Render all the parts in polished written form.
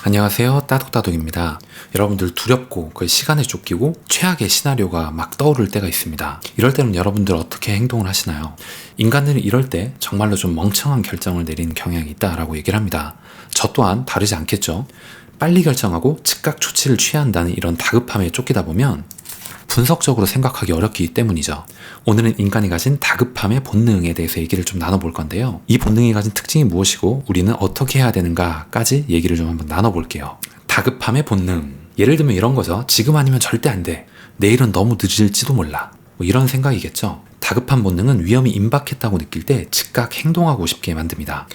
안녕하세요, 따독따독입니다. 여러분들 두렵고 그 시간에 쫓기고 최악의 시나리오가 막 떠오를 때가 있습니다. 이럴 때는 여러분들 어떻게 행동을 하시나요? 인간들은 이럴 때 정말로 좀 멍청한 결정을 내리는 경향이 있다라고 얘기를 합니다. 저 또한 다르지 않겠죠. 빨리 결정하고 즉각 조치를 취해야 한다는 이런 다급함에 쫓기다 보면 분석적으로 생각하기 어렵기 때문이죠. 오늘은 인간이 가진 다급함의 본능에 대해서 얘기를 좀 나눠볼 건데요. 이 본능이 가진 특징이 무엇이고 우리는 어떻게 해야 되는가까지 얘기를 좀 한번 나눠볼게요. 다급함의 본능. 예를 들면 이런 거죠. 지금 아니면 절대 안 돼. 내일은 너무 늦을지도 몰라. 뭐 이런 생각이겠죠. 다급한 본능은 위험이 임박했다고 느낄 때 즉각 행동하고 싶게 만듭니다.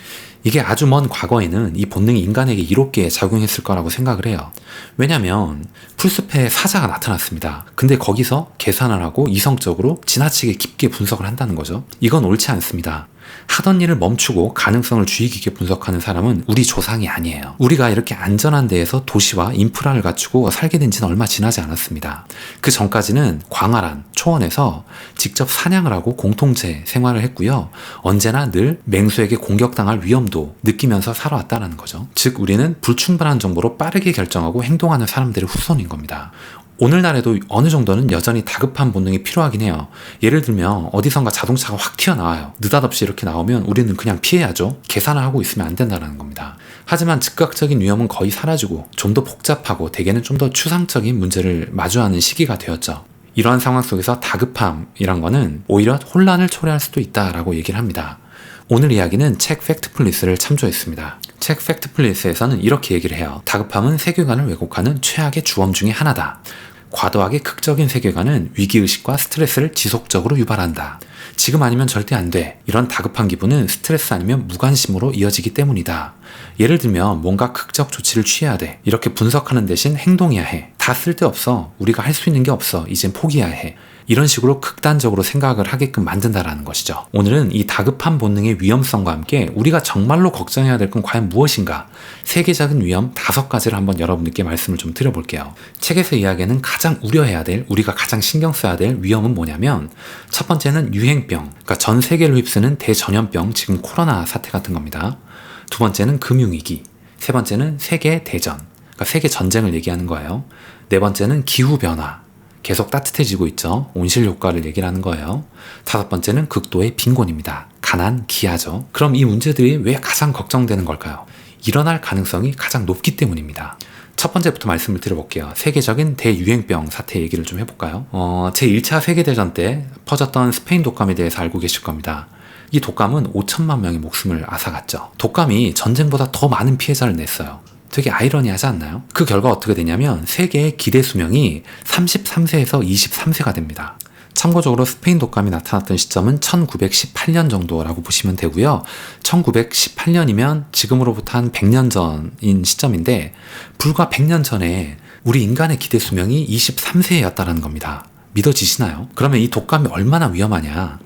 이게 아주 먼 과거에는 이 본능이 인간에게 이롭게 작용했을 거라고 생각을 해요. 왜냐면 풀숲에 사자가 나타났습니다. 근데 거기서 계산을 하고 이성적으로 지나치게 깊게 분석을 한다는 거죠. 이건 옳지 않습니다. 하던 일을 멈추고 가능성을 주의 깊게 분석하는 사람은 우리 조상이 아니에요. 우리가 이렇게 안전한 데에서 도시와 인프라를 갖추고 살게 된 지는 얼마 지나지 않았습니다. 그 전까지는 광활한 초원에서 직접 사냥을 하고 공동체 생활을 했고요. 언제나 늘 맹수에게 공격당할 위험도 느끼면서 살아왔다는 거죠. 즉 우리는 불충분한 정보로 빠르게 결정하고 행동하는 사람들의 후손인 겁니다. 오늘날에도 어느 정도는 여전히 다급한 본능이 필요하긴 해요. 예를 들면 어디선가 자동차가 확 튀어나와요. 느닷없이 이렇게 나오면 우리는 그냥 피해야죠. 계산을 하고 있으면 안 된다는 겁니다. 하지만 즉각적인 위험은 거의 사라지고 좀 더 복잡하고 대개는 좀 더 추상적인 문제를 마주하는 시기가 되었죠. 이러한 상황 속에서 다급함이란 거는 오히려 혼란을 초래할 수도 있다라고 얘기를 합니다. 오늘 이야기는 책 팩트플리스를 참조했습니다. 책 팩트플리스에서는 이렇게 얘기를 해요. 다급함은 세계관을 왜곡하는 최악의 주범 중에 하나다. 과도하게 극적인 세계관은 위기의식과 스트레스를 지속적으로 유발한다. 지금 아니면 절대 안 돼. 이런 다급한 기분은 스트레스 아니면 무관심으로 이어지기 때문이다. 예를 들면 뭔가 극적 조치를 취해야 돼. 이렇게 분석하는 대신 행동해야 해. 다 쓸데없어. 우리가 할 수 있는 게 없어. 이젠 포기해야 해. 이런 식으로 극단적으로 생각을 하게끔 만든다라는 것이죠. 오늘은 이 다급한 본능의 위험성과 함께 우리가 정말로 걱정해야 될 건 과연 무엇인가? 세계적인 위험 5가지를 한번 여러분들께 말씀을 좀 드려볼게요. 책에서 이야기하는 가장 우려해야 될, 우리가 가장 신경 써야 될 위험은 뭐냐면 첫 번째는 유행병, 그러니까 전 세계를 휩쓰는 대전염병, 지금 코로나 사태 같은 겁니다. 두 번째는 금융위기, 세 번째는 세계 대전, 그러니까 세계 전쟁을 얘기하는 거예요. 네 번째는 기후변화, 계속 따뜻해지고 있죠. 온실 효과를 얘기를 하는 거예요. 다섯 번째는 극도의 빈곤입니다. 가난, 기아죠. 그럼 이 문제들이 왜 가장 걱정되는 걸까요? 일어날 가능성이 가장 높기 때문입니다. 첫 번째부터 말씀을 드려볼게요. 세계적인 대유행병 사태 얘기를 좀 해볼까요? 제1차 세계대전 때 퍼졌던 스페인 독감에 대해서 알고 계실 겁니다. 이 독감은 5천만 명의 목숨을 앗아갔죠. 독감이 전쟁보다 더 많은 피해자를 냈어요. 되게 아이러니하지 않나요? 그 결과 어떻게 되냐면 세계의 기대 수명이 33세에서 23세가 됩니다. 참고적으로 스페인 독감이 나타났던 시점은 1918년 정도라고 보시면 되고요. 1918년이면 지금으로부터 한 100년 전인 시점인데 불과 100년 전에 우리 인간의 기대 수명이 23세였다는 겁니다. 믿어지시나요? 그러면 이 독감이 얼마나 위험하냐?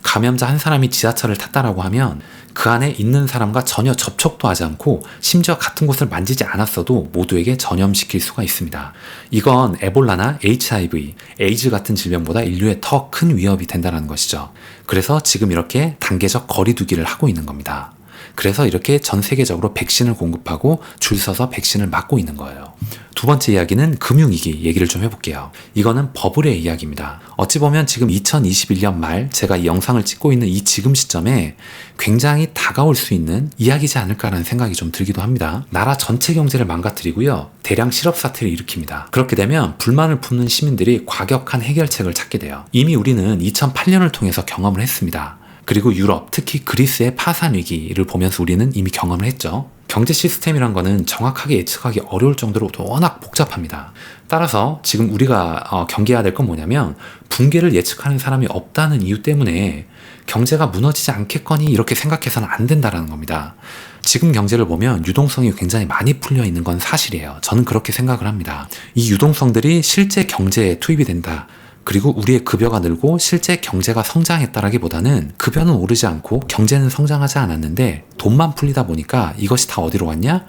감염자 한 사람이 지하철을 탔다라고 하면 그 안에 있는 사람과 전혀 접촉도 하지 않고 심지어 같은 곳을 만지지 않았어도 모두에게 전염시킬 수가 있습니다. 이건 에볼라나 HIV, 에이즈 같은 질병보다 인류에 더 큰 위협이 된다는 것이죠. 그래서 지금 이렇게 단계적 거리두기를 하고 있는 겁니다. 그래서 이렇게 전 세계적으로 백신을 공급하고 줄 서서 백신을 맞고 있는 거예요. 두 번째 이야기는 금융위기 얘기를 좀 해볼게요. 이거는 버블의 이야기입니다. 어찌 보면 지금 2021년 말 제가 이 영상을 찍고 있는 이 지금 시점에 굉장히 다가올 수 있는 이야기지 않을까라는 생각이 좀 들기도 합니다. 나라 전체 경제를 망가뜨리고요. 대량 실업 사태를 일으킵니다. 그렇게 되면 불만을 품는 시민들이 과격한 해결책을 찾게 돼요. 이미 우리는 2008년을 통해서 경험을 했습니다. 그리고 유럽, 특히 그리스의 파산 위기를 보면서 우리는 이미 경험을 했죠. 경제 시스템이란 거는 정확하게 예측하기 어려울 정도로 워낙 복잡합니다. 따라서 지금 우리가 경계해야 될 건 뭐냐면 붕괴를 예측하는 사람이 없다는 이유 때문에 경제가 무너지지 않겠거니 이렇게 생각해서는 안 된다는 겁니다. 지금 경제를 보면 유동성이 굉장히 많이 풀려 있는 건 사실이에요. 저는 그렇게 생각을 합니다. 이 유동성들이 실제 경제에 투입이 된다. 그리고 우리의 급여가 늘고 실제 경제가 성장했다라기보다는 급여는 오르지 않고 경제는 성장하지 않았는데 돈만 풀리다 보니까 이것이 다 어디로 갔냐?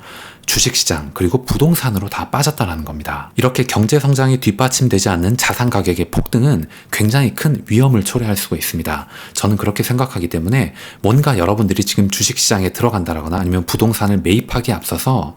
주식시장 그리고 부동산으로 다 빠졌다는 겁니다. 이렇게 경제 성장이 뒷받침되지 않는 자산 가격의 폭등은 굉장히 큰 위험을 초래할 수가 있습니다. 저는 그렇게 생각하기 때문에 뭔가 여러분들이 지금 주식시장에 들어간다거나 아니면 부동산을 매입하기에 앞서서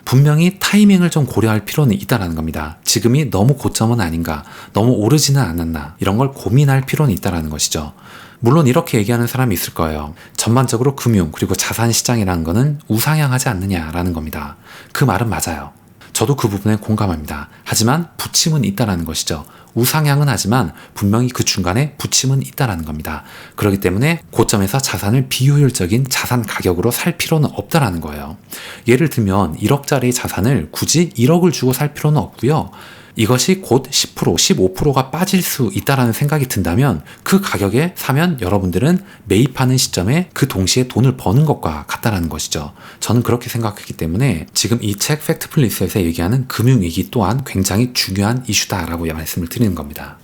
분명히 타이밍을 좀 고려할 필요는 있다는 겁니다. 지금이 너무 고점은 아닌가, 너무 오르지는 않았나, 이런 걸 고민할 필요는 있다는 것이죠. 물론 이렇게 얘기하는 사람이 있을 거예요. 전반적으로 금융 그리고 자산 시장이라는 거는 우상향하지 않느냐라는 겁니다. 그 말은 맞아요. 저도 그 부분에 공감합니다. 하지만 부침은 있다는 것이죠. 우상향은 하지만 분명히 그 중간에 부침은 있다는 겁니다. 그렇기 때문에 고점에서 자산을 비효율적인 자산 가격으로 살 필요는 없다는 거예요. 예를 들면 1억짜리 자산을 굳이 1억을 주고 살 필요는 없고요. 이것이 곧 10%, 15%가 빠질 수 있다는 생각이 든다면 그 가격에 사면 여러분들은 매입하는 시점에 그 동시에 돈을 버는 것과 같다라는 것이죠. 저는 그렇게 생각했기 때문에 지금 이 책 팩트플리스에서 얘기하는 금융위기 또한 굉장히 중요한 이슈다라고 말씀을 드리는 겁니다.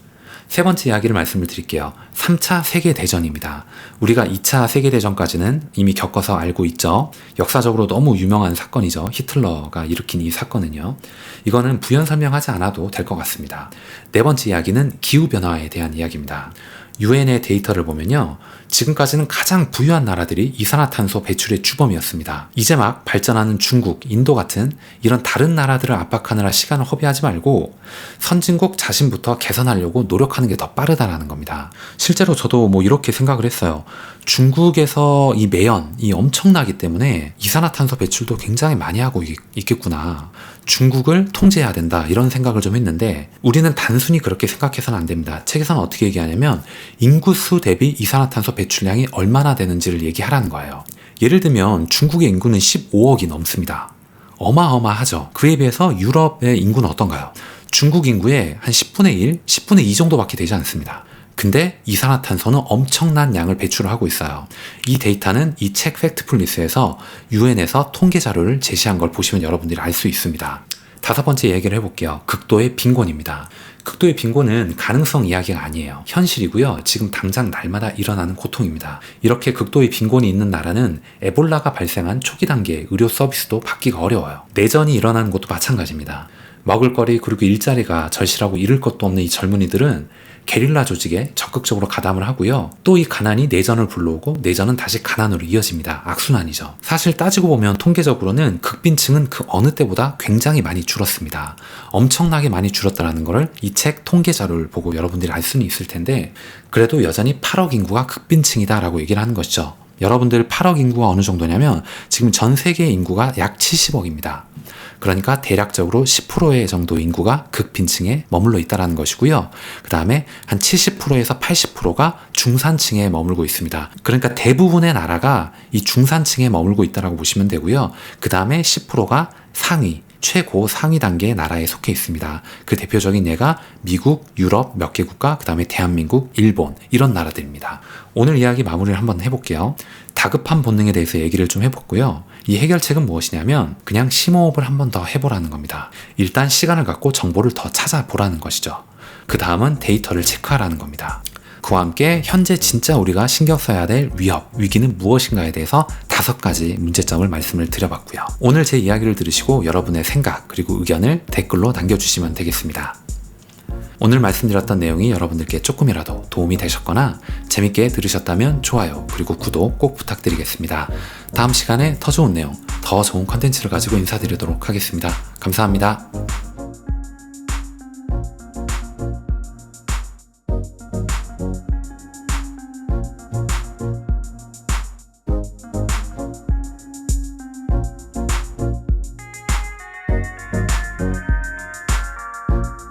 세 번째 이야기를 말씀을 드릴게요. 3차 세계대전입니다. 우리가 2차 세계대전까지는 이미 겪어서 알고 있죠. 역사적으로 너무 유명한 사건이죠. 히틀러가 일으킨 이 사건은요. 이거는 부연 설명하지 않아도 될 것 같습니다. 네 번째 이야기는 기후변화에 대한 이야기입니다. 유엔의 데이터를 보면요. 지금까지는 가장 부유한 나라들이 이산화탄소 배출의 주범이었습니다. 이제 막 발전하는 중국, 인도 같은 이런 다른 나라들을 압박하느라 시간을 허비하지 말고 선진국 자신부터 개선하려고 노력하는 게 더 빠르다라는 겁니다. 실제로 저도 이렇게 생각을 했어요. 중국에서 이 매연이 엄청나기 때문에 이산화탄소 배출도 굉장히 많이 하고 있겠구나. 중국을 통제해야 된다 이런 생각을 좀 했는데 우리는 단순히 그렇게 생각해서는 안 됩니다. 책에서는 어떻게 얘기하냐면 인구수 대비 이산화탄소 배출량이 얼마나 되는지를 얘기하라는 거예요. 예를 들면 중국의 인구는 15억이 넘습니다. 어마어마하죠. 그에 비해서 유럽의 인구는 어떤가요? 중국 인구의 한 10분의 1, 10분의 2 정도밖에 되지 않습니다. 근데 이산화탄소는 엄청난 양을 배출하고 있어요. 이 데이터는 이 책 팩트플리스에서 유엔에서 통계 자료를 제시한 걸 보시면 여러분들이 알 수 있습니다. 다섯 번째 얘기를 해볼게요. 극도의 빈곤입니다. 극도의 빈곤은 가능성 이야기가 아니에요. 현실이고요. 지금 당장 날마다 일어나는 고통입니다. 이렇게 극도의 빈곤이 있는 나라는 에볼라가 발생한 초기 단계 의료 서비스도 받기가 어려워요. 내전이 일어나는 것도 마찬가지입니다. 먹을거리 그리고 일자리가 절실하고 잃을 것도 없는 이 젊은이들은 게릴라 조직에 적극적으로 가담을 하고요. 또 이 가난이 내전을 불러오고 내전은 다시 가난으로 이어집니다. 악순환이죠. 사실 따지고 보면 통계적으로는 극빈층은 그 어느 때보다 굉장히 많이 줄었습니다. 엄청나게 많이 줄었다는 것을 이 책 통계 자료를 보고 여러분들이 알 수는 있을 텐데 그래도 여전히 8억 인구가 극빈층이다라고 얘기를 하는 것이죠. 여러분들 8억 인구가 어느 정도냐면 지금 전 세계 인구가 약 70억입니다. 그러니까 대략적으로 10%의 정도 인구가 극빈층에 머물러 있다는 것이고요. 그 다음에 한 70%에서 80%가 중산층에 머물고 있습니다. 그러니까 대부분의 나라가 이 중산층에 머물고 있다고 보시면 되고요. 그 다음에 10%가 상위, 최고 상위 단계의 나라에 속해 있습니다. 그 대표적인 예가 미국, 유럽 몇 개 국가, 그 다음에 대한민국, 일본 이런 나라들입니다. 오늘 이야기 마무리를 한번 해볼게요. 다급한 본능에 대해서 얘기를 좀 해봤고요. 이 해결책은 무엇이냐면 그냥 심호흡을 한번 더 해보라는 겁니다. 일단 시간을 갖고 정보를 더 찾아보라는 것이죠. 그 다음은 데이터를 체크하라는 겁니다. 그와 함께 현재 진짜 우리가 신경 써야 될 위협, 위기는 무엇인가에 대해서 5가지 문제점을 말씀을 드려봤고요. 오늘 제 이야기를 들으시고 여러분의 생각 그리고 의견을 댓글로 남겨주시면 되겠습니다. 오늘 말씀드렸던 내용이 여러분들께 조금이라도 도움이 되셨거나 재밌게 들으셨다면 좋아요 그리고 구독 꼭 부탁드리겠습니다. 다음 시간에 더 좋은 내용, 더 좋은 컨텐츠를 가지고 인사드리도록 하겠습니다. 감사합니다.